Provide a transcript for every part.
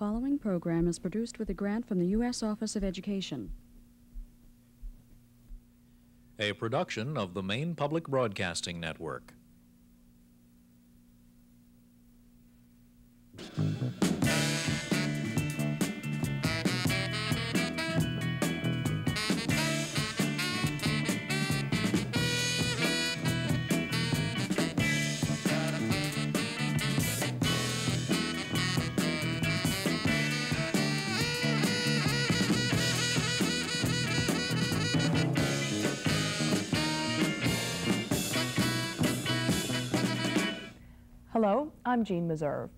following program is produced with a grant from the U.S. Office of Education. A production of the Maine Public Broadcasting Network. Hello, I'm Jean Meserve.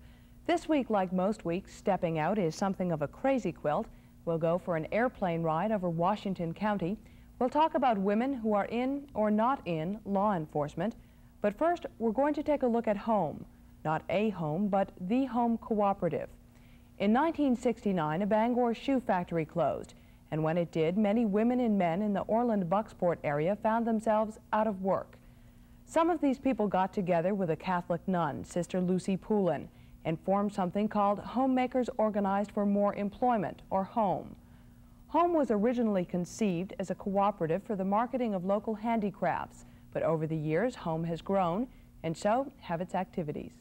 This week, like most weeks, stepping out is something of a crazy quilt. We'll go for an airplane ride over Washington County. We'll talk about women who are in or not in law enforcement. But first, we're going to take a look at H.O.M.E. Not a home, but the H.O.M.E. Cooperative. In 1969, a Bangor shoe factory closed. And when it did, many women and men in the Orland Bucksport area found themselves out of work. Some of these people got together with a Catholic nun, Sister Lucy Poulin, and formed something called Homemakers Organized for More Employment, or H.O.M.E. H.O.M.E. was originally conceived as a cooperative for the marketing of local handicrafts, but over the years, H.O.M.E. has grown, and so have its activities.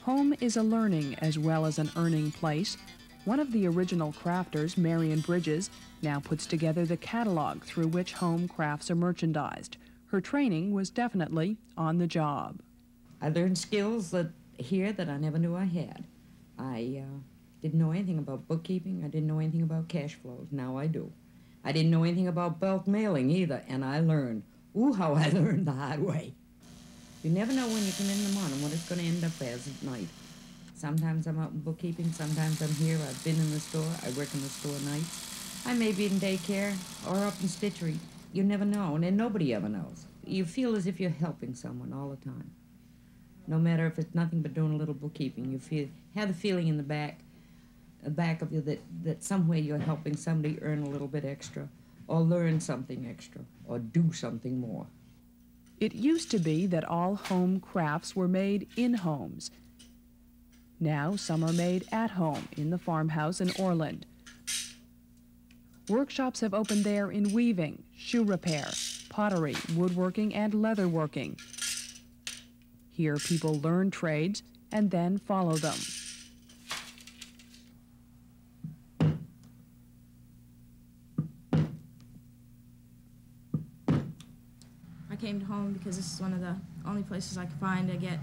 H.O.M.E. is a learning as well as an earning place. One of the original crafters, Marion Bridges, now puts together the catalog through which H.O.M.E. crafts are merchandised. Her training was definitely on the job. I learned skills here that I never knew I had. I didn't know anything about bookkeeping. I didn't know anything about cash flows. Now I do. I didn't know anything about bulk mailing either, and I learned. Ooh, how I learned the hard way. You never know when you come in the morning what it's going to end up as at night. Sometimes I'm out in bookkeeping, sometimes I'm here. I've been in the store, I work in the store nights. I may be in daycare or up in stitchery. You never know, and nobody ever knows. You feel as if you're helping someone all the time. No matter if it's nothing but doing a little bookkeeping, you have the feeling in the back of you that somewhere you're helping somebody earn a little bit extra, or learn something extra, or do something more. It used to be that all home crafts were made in homes. Now some are made at home in the farmhouse in Orland. Workshops have opened there in weaving, shoe repair, pottery, woodworking, and leatherworking. Here people learn trades and then follow them. I came to H.O.M.E. because this is one of the only places I could find to get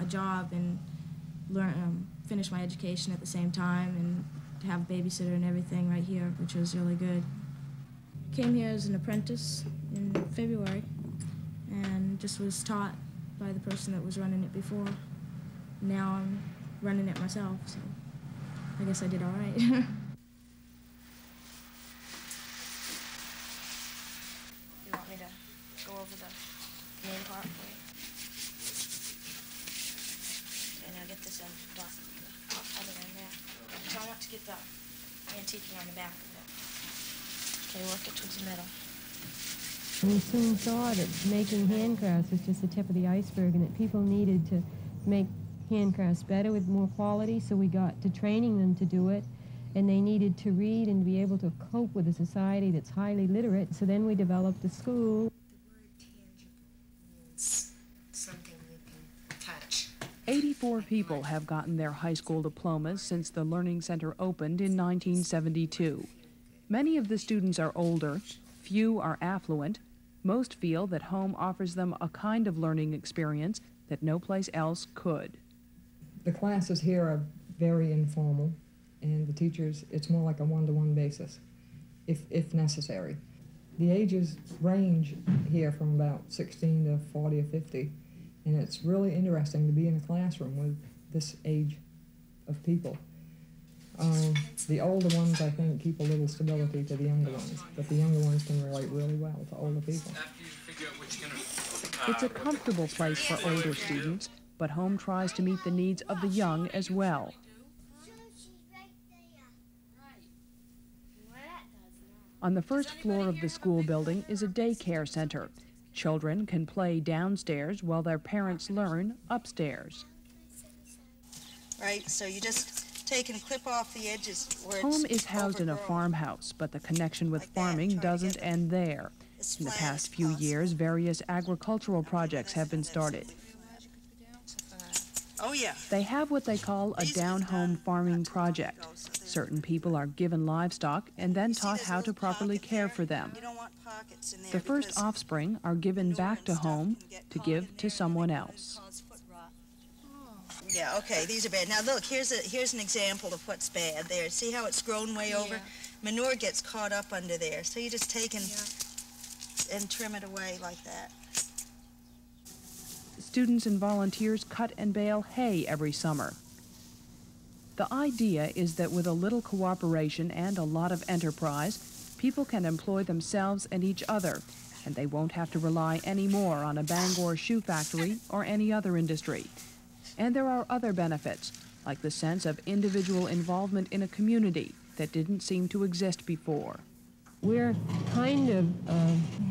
a job and finish my education at the same time, and to have a babysitter and everything right here, which was really good. Came here as an apprentice in February and just was taught by the person that was running it before. Now I'm running it myself, so I guess I did all right. You want me to go over the main part for you? And I'll get this done other than that. So I want to get the antiquing on the back of it. Okay, work it towards the middle. We soon saw that making handcrafts was just the tip of the iceberg, and that people needed to make handcrafts better with more quality, so we got to training them to do it. And they needed to read and be able to cope with a society that's highly literate. So then we developed a school. The word tangible means something you can touch. 84 people have gotten their high school diplomas since the Learning Center opened in 1972. Many of the students are older, few are affluent. Most feel that H.O.M.E. offers them a kind of learning experience that no place else could. The classes here are very informal, and the teachers, it's more like a one-to-one basis, if necessary. The ages range here from about 16 to 40 or 50, and it's really interesting to be in a classroom with this age of people. The older ones, I think, keep a little stability to the younger ones, but the younger ones can relate really well to older people. It's a comfortable place for older students, but H.O.M.E. tries to meet the needs of the young as well. On the first floor of the school building is a daycare center. Children can play downstairs while their parents learn upstairs. Right, so you just take and clip off the edges where Home it's is housed in a overgrown. farmhouse, but the connection with Like that, farming try to doesn't get end there. as In the flat past as few possible. years, various agricultural projects have been started. Oh yeah. They have what they call a down-home farming project. Certain people are given livestock and then taught how to properly care for them. You don't want pockets in there The first because offspring are given manure back and to stuff home can get to caught in give there to and someone they can else. cause foot rot. Yeah, okay, these are bad. Now look, here's an example of what's bad there. See how it's grown way over? Manure gets caught up under there, so you just take and trim it away like that. Students and volunteers cut and bale hay every summer. The idea is that with a little cooperation and a lot of enterprise, people can employ themselves and each other, and they won't have to rely anymore on a Bangor shoe factory or any other industry. And there are other benefits, like the sense of individual involvement in a community that didn't seem to exist before. We're kind of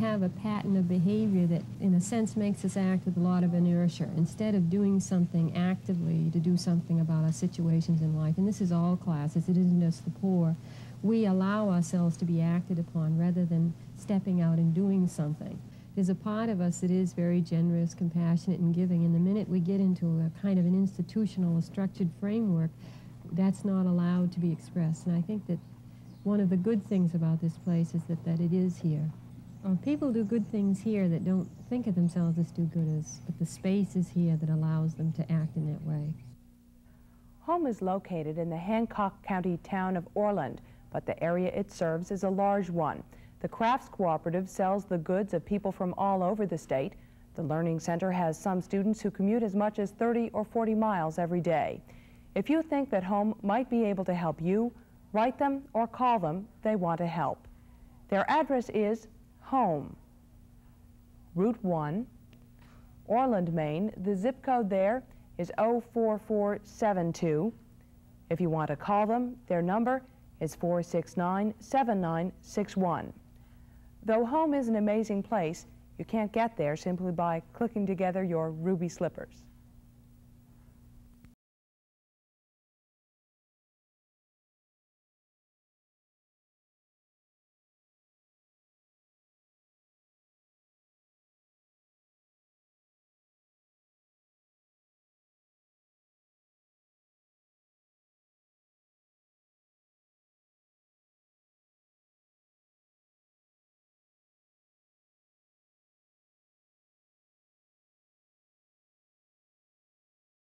have a pattern of behavior that, in a sense, makes us act with a lot of inertia. Instead of doing something actively to do something about our situations in life, and this is all classes, it isn't just the poor, we allow ourselves to be acted upon rather than stepping out and doing something. There's a part of us that is very generous, compassionate, and giving, and the minute we get into a kind of an institutional, a structured framework, that's not allowed to be expressed. And I think that one of the good things about this place is that it is here. People do good things here that don't think of themselves as do-gooders, but the space is here that allows them to act in that way. Home is located in the Hancock County town of Orland, but the area it serves is a large one. The Crafts Cooperative sells the goods of people from all over the state. The Learning Center has some students who commute as much as 30 or 40 miles every day. If you think that Home might be able to help you, write them or call them. They want to help. Their address is Home, Route 1, Orland, Maine. The zip code there is 04472. If you want to call them, their number is 469-7961. Though Home is an amazing place, you can't get there simply by clicking together your ruby slippers.